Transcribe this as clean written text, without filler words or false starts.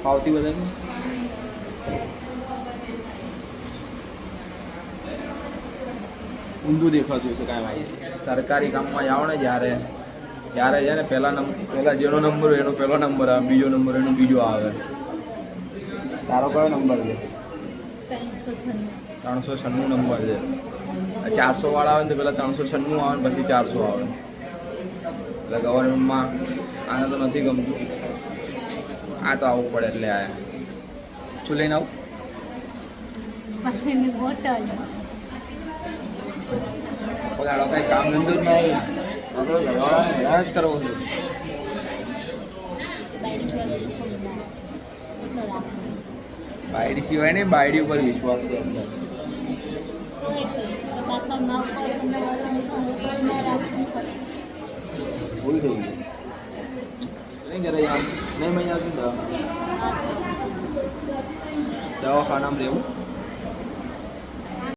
પાવતી બધાની ઊંધું દેખાતું હશે કાંઈ ભાઈ. સરકારી કામમાં જાઓ ને જ્યારે ત્યારે છે ને પહેલા જેનો નંબર હોય એનો પહેલો નંબર આવે, બીજો નંબર એનો બીજો આવે. તારો કયો નંબર છે? 396 નંબર છે. 400 વાળા આવે ને તો પહેલાં 396 આવે ને પછી 400 આવે. એટલે ગવર્મેન્ટમાં આને તો નથી ગમતું. આ તો આવવું પડે એટલે આયા. શું લઈને આવું? પાણીની બોટલ. પોતાનો કંઈ કામ ધંધો જ ના હોય, આપણે ઘરવાળા જ કરવો છે. બાયડી સિવાય નહીં, બાયડી ઉપર વિશ્વાસ છે અંદર. પૂરું થઈ ગયું નહીં ઘરે યાર નહીં. મેં યાર દવાખાનામાં રહેવું